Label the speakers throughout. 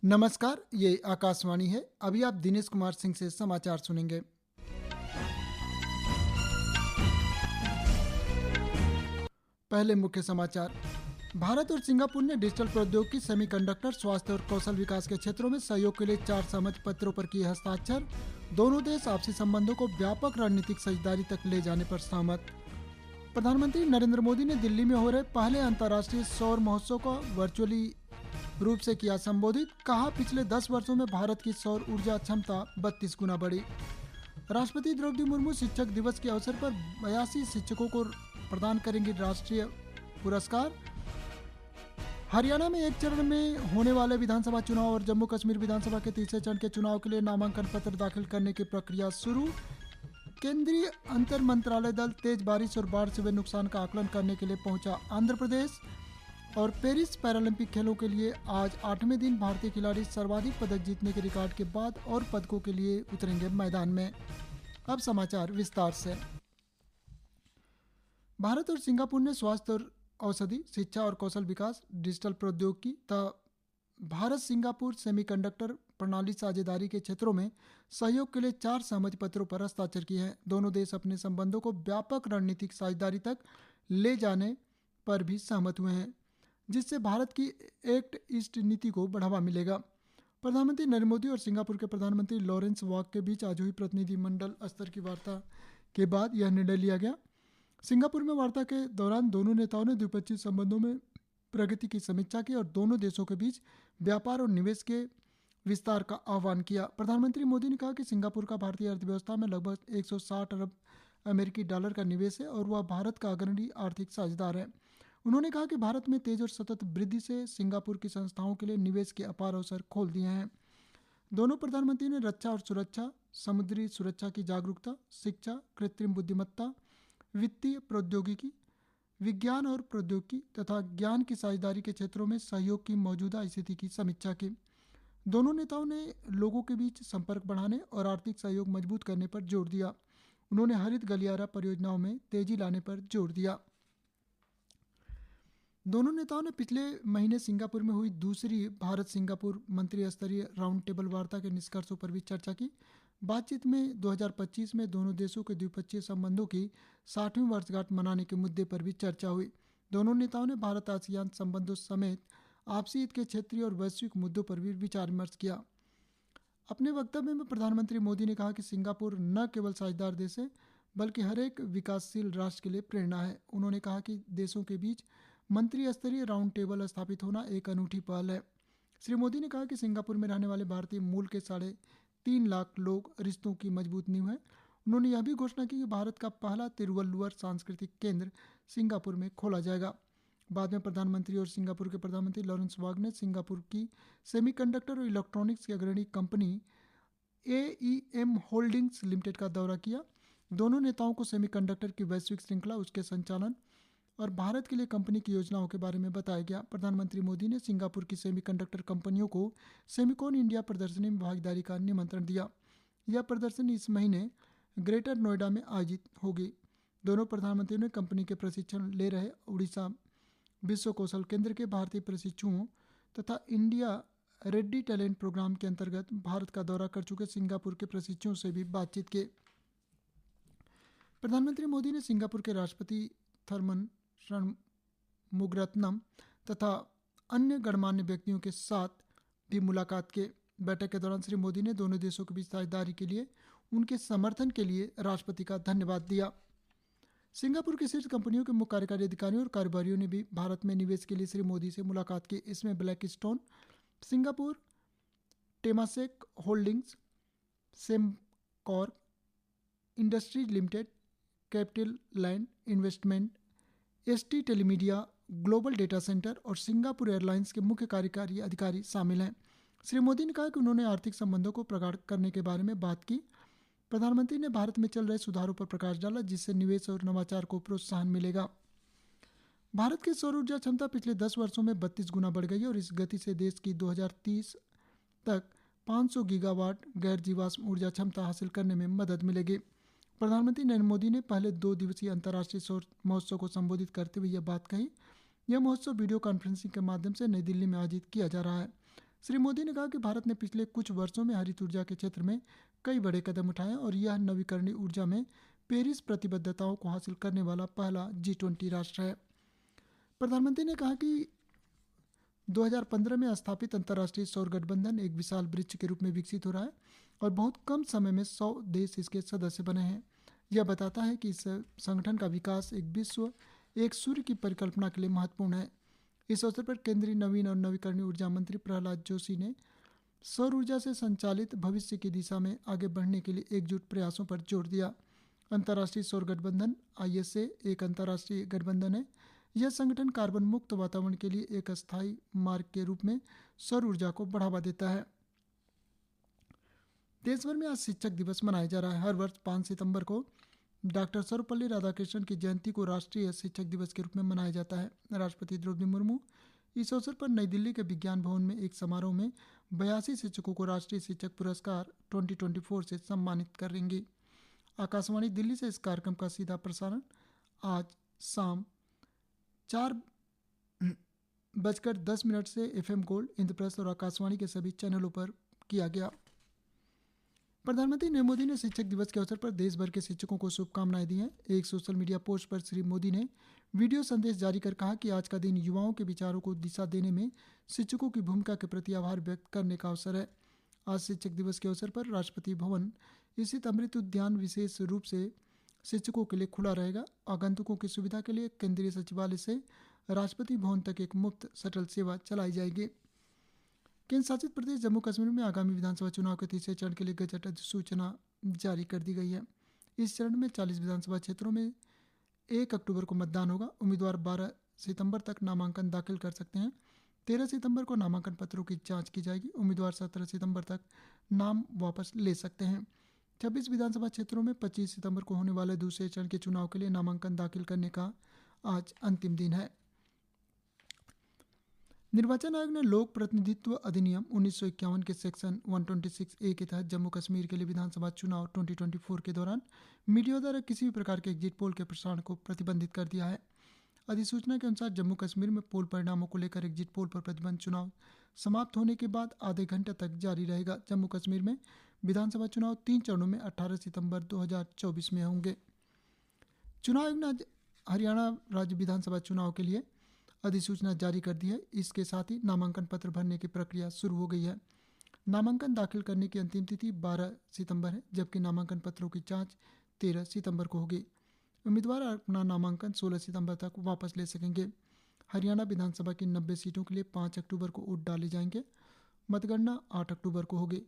Speaker 1: नमस्कार, ये आकाशवाणी है। अभी आप दिनेश कुमार सिंह से समाचार सुनेंगे। पहले मुख्य समाचार। भारत और सिंगापुर ने डिजिटल प्रौद्योगिकी, सेमीकंडक्टर, स्वास्थ्य और कौशल विकास के क्षेत्रों में सहयोग के लिए 4 सहमति पत्रों पर किए हस्ताक्षर। दोनों देश आपसी संबंधों को व्यापक रणनीतिक साझेदारी तक ले जाने पर सहमत। प्रधानमंत्री नरेंद्र मोदी ने दिल्ली में हो रहे पहले अंतर्राष्ट्रीय सौर महोत्सव को वर्चुअली रूप से किया संबोधित। कहा, पिछले 10 वर्षों में भारत की सौर ऊर्जा क्षमता 32 गुना बढ़ी। राष्ट्रपति द्रौपदी मुर्मू शिक्षक दिवस के अवसर पर 82 शिक्षकों को प्रदान करेंगी राष्ट्रीय पुरस्कार। हरियाणा में एक चरण में होने वाले विधानसभा चुनाव और जम्मू कश्मीर विधानसभा के तीसरे चरण के चुनाव के लिए नामांकन पत्र दाखिल करने की प्रक्रिया शुरू। केंद्रीय अंतर मंत्रालय दल तेज बारिश और बाढ़ से हुए नुकसान का आकलन करने के लिए पहुंचा आंध्र प्रदेश। और पेरिस पैरालंपिक खेलों के लिए आज 8वें दिन भारतीय खिलाड़ी सर्वाधिक पदक जीतने के रिकॉर्ड के बाद और पदकों के लिए उतरेंगे मैदान में। अब समाचार विस्तार से। भारत और सिंगापुर ने स्वास्थ्य और औषधि, शिक्षा और कौशल विकास, डिजिटल प्रौद्योगिकी तथा भारत सिंगापुर सेमीकंडक्टर प्रणाली साझेदारी के क्षेत्रों में सहयोग के लिए 4 सहमति पत्रों पर हस्ताक्षर किए हैं। दोनों देश अपने संबंधों को व्यापक रणनीतिक साझेदारी तक ले जाने पर भी सहमत हुए हैं, जिससे भारत की एक्ट ईस्ट नीति को बढ़ावा मिलेगा। प्रधानमंत्री नरेंद्र मोदी और सिंगापुर के प्रधानमंत्री लॉरेंस वॉक के बीच आज हुई प्रतिनिधिमंडल स्तर की वार्ता के बाद यह निर्णय लिया गया। सिंगापुर में वार्ता के दौरान दोनों नेताओं ने द्विपक्षीय संबंधों में प्रगति की समीक्षा की और दोनों देशों के बीच व्यापार और निवेश के विस्तार का आह्वान किया। प्रधानमंत्री मोदी ने कहा कि सिंगापुर का भारतीय अर्थव्यवस्था में लगभग 160 अरब अमेरिकी डॉलर का निवेश है और वह भारत का अग्रणी आर्थिक साझेदार है। उन्होंने कहा कि भारत में तेज और सतत वृद्धि से सिंगापुर की संस्थाओं के लिए निवेश के अपार अवसर खोल दिए हैं। दोनों प्रधानमंत्री ने रक्षा और सुरक्षा, समुद्री सुरक्षा की जागरूकता, शिक्षा, कृत्रिम बुद्धिमत्ता, वित्तीय प्रौद्योगिकी, विज्ञान और प्रौद्योगिकी तथा ज्ञान की साझेदारी के क्षेत्रों में सहयोग की मौजूदा स्थिति की समीक्षा की। दोनों नेताओं ने लोगों के बीच संपर्क बढ़ाने और आर्थिक सहयोग मजबूत करने पर जोर दिया। उन्होंने हरित गलियारा परियोजनाओं में तेजी लाने पर जोर दिया। दोनों नेताओं ने पिछले महीने सिंगापुर में हुई दूसरी भारत सिंगापुर मंत्री स्तरीय राउंड टेबल वार्ता के निष्कर्षों पर भी चर्चा की। बातचीत में 2025 में दोनों देशों के द्विपक्षीय संबंधों की 60वीं वर्षगांठ मनाने के मुद्दे पर भी चर्चा हुई। दोनों नेताओं ने भारत आसियान संबंधों समेत आपसी हित के क्षेत्रीय और वैश्विक मुद्दों पर भी विचार विमर्श किया। अपने वक्तव्य में प्रधानमंत्री मोदी ने कहा कि सिंगापुर न केवल साझेदार देश है बल्कि हर एक विकासशील राष्ट्र के लिए प्रेरणा है। उन्होंने कहा कि देशों के बीच मंत्री स्तरीय राउंड टेबल स्थापित होना एक अनूठी पहल है। श्री मोदी ने कहा कि सिंगापुर में रहने वाले भारतीय मूल के 3.5 लाख लोग रिश्तों की मजबूत नींव हैं। उन्होंने यह भी घोषणा की कि भारत का पहला तिरुवल्लुवर सांस्कृतिक केंद्र सिंगापुर में खोला जाएगा। बाद में प्रधानमंत्री और सिंगापुर के प्रधानमंत्री लॉरेंस वॉग ने सिंगापुर की सेमीकंडक्टर और इलेक्ट्रॉनिक्स की अग्रणी कंपनी AEM होल्डिंग्स लिमिटेड का दौरा किया। दोनों नेताओं को सेमीकंडक्टर की वैश्विक श्रृंखला, उसके संचालन और भारत के लिए कंपनी की योजनाओं के बारे में बताया गया। प्रधानमंत्री मोदी ने सिंगापुर की सेमीकंडक्टर कंपनियों को सेमिकॉन इंडिया प्रदर्शनी में भागीदारी का निमंत्रण दिया। यह प्रदर्शनी इस महीने ग्रेटर नोएडा में आयोजित होगी। दोनों प्रधानमंत्रियों ने कंपनी के प्रशिक्षण ले रहे उड़ीसा विश्व कौशल केंद्र के भारतीय प्रशिक्षुओं तथा इंडिया रेड्डी टैलेंट प्रोग्राम के अंतर्गत भारत का दौरा कर चुके सिंगापुर के प्रशिक्षुओं से भी बातचीत की। प्रधानमंत्री मोदी ने सिंगापुर के राष्ट्रपति थर्मन षणमुगरत्नम तथा अन्य गणमान्य व्यक्तियों के साथ भी मुलाकात की। बैठक के दौरान श्री मोदी ने दोनों देशों के बीच साझेदारी के लिए उनके समर्थन के लिए राष्ट्रपति का धन्यवाद दिया। सिंगापुर की शीर्ष कंपनियों के मुख्य कार्यकारी अधिकारियों और कारोबारियों ने भी भारत में निवेश के लिए श्री मोदी से मुलाकात की। इसमें Blackstone, Singapore, Temasek Holdings, Sembcorp Industries Limited, CapitaLand investment, ST Telemedia, global data centre और सिंगापुर एयरलाइंस के मुख्य कार्यकारी अधिकारी शामिल हैं। श्री मोदी ने कहा कि उन्होंने आर्थिक संबंधों को प्रगाढ़ करने के बारे में बात की। प्रधानमंत्री ने भारत में चल रहे सुधारों पर प्रकाश डाला, जिससे निवेश और नवाचार को प्रोत्साहन मिलेगा। भारत की सौर ऊर्जा क्षमता पिछले 10 वर्षों में 32 गुना बढ़ गई है और इस गति से देश की 2030 तक 500 गीगावाट गैर जीवाश्म ऊर्जा क्षमता हासिल करने में मदद मिलेगी। प्रधानमंत्री नरेंद्र मोदी ने पहले 2 दिवसीय अंतर्राष्ट्रीय सौर महोत्सव को संबोधित करते हुए यह बात कही। यह महोत्सव वीडियो कॉन्फ्रेंसिंग के माध्यम से नई दिल्ली में आयोजित किया जा रहा है। श्री मोदी ने कहा कि भारत ने पिछले कुछ वर्षों में हरित ऊर्जा के क्षेत्र में कई बड़े कदम उठाए हैं और यह नवीकरणीय ऊर्जा में पेरिस प्रतिबद्धताओं को हासिल करने वाला पहला G20 राष्ट्र है। प्रधानमंत्री ने कहा कि 2015 में स्थापित अंतर्राष्ट्रीय सौर गठबंधन एक विशाल वृक्ष के रूप में विकसित हो रहा है और बहुत कम समय में 100 देश इसके सदस्य बने हैं। यह बताता है कि इस संगठन का विकास एक सूर्य की परिकल्पना के लिए महत्वपूर्ण है। इस अवसर पर केंद्रीय नवीन और नवीकरणीय ऊर्जा मंत्री प्रहलाद जोशी ने सौर ऊर्जा से संचालित भविष्य की दिशा में आगे बढ़ने के लिए एकजुट प्रयासों पर जोर दिया। अंतर्राष्ट्रीय सौर गठबंधन ISA एक अंतर्राष्ट्रीय गठबंधन है। यह संगठन कार्बन मुक्त वातावरण के लिए एक अस्थायी मार्ग के रूप में सौर ऊर्जा को बढ़ावा देता है। देश भर में आज शिक्षक दिवस मनाया जा रहा है। हर वर्ष 5 सितंबर को डॉक्टर सर्वपल्ली राधाकृष्णन की जयंती को राष्ट्रीय शिक्षक दिवस के रूप में मनाया जाता है। राष्ट्रपति द्रौपदी मुर्मू इस अवसर पर नई दिल्ली के विज्ञान भवन में एक समारोह में 82 शिक्षकों को राष्ट्रीय शिक्षक पुरस्कार 2024 से सम्मानित करेंगी। आकाशवाणी दिल्ली से इस कार्यक्रम का सीधा प्रसारण आज शाम 4:10 से FM गोल्ड, इंद्रप्रस्थ और आकाशवाणी के सभी चैनलों पर किया गया। प्रधानमंत्री नरेंद्र मोदी ने शिक्षक दिवस के अवसर पर देश भर के शिक्षकों को शुभकामनाएं दी हैं। एक सोशल मीडिया पोस्ट पर श्री मोदी ने वीडियो संदेश जारी कर कहा कि आज का दिन युवाओं के विचारों को दिशा देने में शिक्षकों की भूमिका के प्रति आभार व्यक्त करने का अवसर है। आज शिक्षक दिवस के अवसर पर राष्ट्रपति भवन स्थित अमृत उद्यान विशेष रूप से शिक्षकों के लिए खुला रहेगा। आगंतुकों की सुविधा के लिए केंद्रीय सचिवालय से राष्ट्रपति भवन तक एक मुफ्त शटल सेवा चलाई जाएगी। केंद्र शासित प्रदेश जम्मू कश्मीर में आगामी विधानसभा चुनाव के तीसरे चरण के लिए गजट अधिसूचना जारी कर दी गई है। इस चरण में 40 विधानसभा क्षेत्रों में 1 अक्टूबर को मतदान होगा। उम्मीदवार 12 सितंबर तक नामांकन दाखिल कर सकते हैं। 13 सितंबर को नामांकन पत्रों की जांच की जाएगी। उम्मीदवार 17 सितंबर तक नाम वापस ले सकते हैं। 26 विधानसभा क्षेत्रों में 25 सितंबर को होने वाले दूसरे चरण के चुनाव के लिए नामांकन दाखिल करने का आज अंतिम दिन है। निर्वाचन आयोग ने लोक प्रतिनिधित्व अधिनियम 1951 के सेक्शन 126A के तहत जम्मू कश्मीर के लिए विधानसभा चुनाव 2024 के दौरान मीडिया द्वारा किसी भी प्रकार के एग्जिट पोल के प्रसारण को प्रतिबंधित कर दिया है। अधिसूचना के अनुसार जम्मू कश्मीर में पोल परिणामों को लेकर एग्जिट पोल पर प्रतिबंध चुनाव समाप्त होने के बाद आधे घंटे तक जारी रहेगा। जम्मू कश्मीर में विधानसभा चुनाव 3 चरणों में 18 सितंबर 2024 में होंगे। चुनाव आयोग ने आज हरियाणा राज्य विधानसभा चुनाव के लिए अधिसूचना जारी कर दी है। इसके साथ ही नामांकन पत्र भरने की प्रक्रिया शुरू हो गई है। नामांकन दाखिल करने की अंतिम तिथि 12 सितंबर है, जबकि नामांकन पत्रों की जांच 13 सितंबर को होगी। उम्मीदवार अपना नामांकन 16 सितंबर तक वापस ले सकेंगे। हरियाणा विधानसभा की 90 सीटों के लिए 5 अक्टूबर को वोट डाले जाएंगे। मतगणना 8 अक्टूबर को होगी।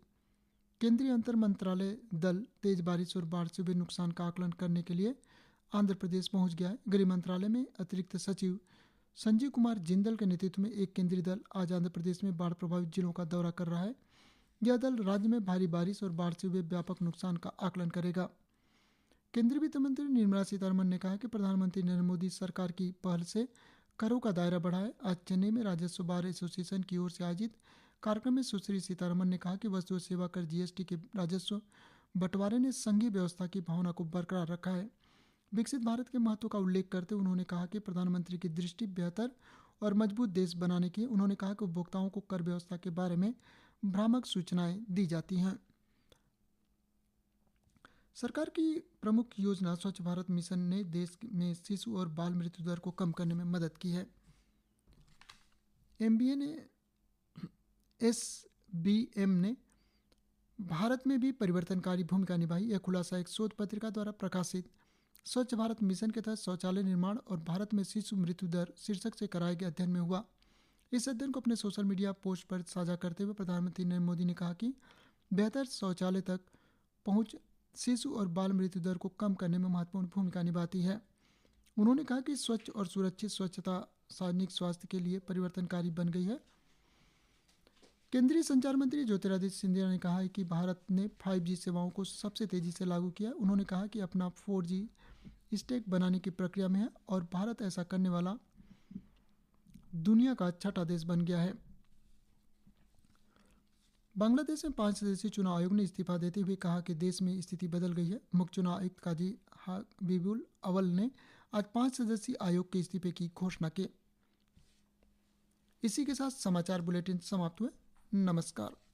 Speaker 1: केंद्रीय अंतर मंत्रालय दल तेज बारिश और बाढ़ से हुए नुकसान का आकलन करने के लिए आंध्र प्रदेश पहुंच गया है। गृह मंत्रालय में अतिरिक्त सचिव संजीव कुमार जिंदल के नेतृत्व में एक केंद्रीय दल आज आंध्र प्रदेश में बाढ़ प्रभावित जिलों का दौरा कर रहा है। यह दल राज्य में भारी बारिश और बाढ़ से हुए व्यापक नुकसान का आकलन करेगा। केंद्रीय वित्त मंत्री निर्मला सीतारमण ने कहा कि प्रधानमंत्री नरेंद्र मोदी सरकार की पहल से करों का दायरा बढ़ा है। आज चेन्नई में राजस्व बार एसोसिएशन की ओर से आयोजित कार्यक्रम में सुश्री सीतारमण ने कहा कि वस्तु और सेवा कर GST के राजस्व बंटवारे ने संघीय व्यवस्था की भावना को बरकरार रखा है। विकसित भारत के महत्व का उल्लेख करते हुए उन्होंने कहा कि प्रधानमंत्री की दृष्टि बेहतर और मजबूत देश बनाने की है। उन्होंने कहा कि उपभोक्ताओं को कर व्यवस्था के बारे में भ्रामक सूचनाएं दी जाती हैं। सरकार की प्रमुख योजना स्वच्छ भारत मिशन ने देश में शिशु और बाल मृत्यु दर को कम करने में मदद की है। SBM ने भारत में भी परिवर्तनकारी भूमिका निभाई। यह खुलासा एक शोध पत्रिका द्वारा प्रकाशित स्वच्छ भारत मिशन के तहत शौचालय निर्माण और भारत में शिशु मृत्यु दर शीर्षक से कराए गए अध्ययन में हुआ। इस अध्ययन को अपने सोशल मीडिया पोस्ट पर साझा करते हुए प्रधानमंत्री नरेंद्र मोदी ने कहा कि बेहतर शौचालय तक पहुंच शिशु और बाल मृत्यु दर को कम करने में महत्वपूर्ण भूमिका निभाती है। उन्होंने कहा कि स्वच्छ और सुरक्षित स्वच्छता सार्वजनिक स्वास्थ्य के लिए परिवर्तनकारी बन गई है। केंद्रीय संचार मंत्री ज्योतिरादित्य सिंधिया ने कहा है कि भारत ने 5G सेवाओं को सबसे तेजी से लागू किया। उन्होंने कहा कि अपना 4G स्टैक बनाने की प्रक्रिया में है और भारत ऐसा करने वाला दुनिया का छठा देश बन गया है। बांग्लादेश में 5 सदस्यीय चुनाव आयोग ने इस्तीफा देते हुए कहा कि देश में स्थिति बदल गई है। मुख्य चुनाव आयुक्त काजी हबीबुल अवल ने आज 5 सदस्यीय आयोग के इस्तीफे की घोषणा की। इसी के साथ समाचार बुलेटिन समाप्त हुए। नमस्कार।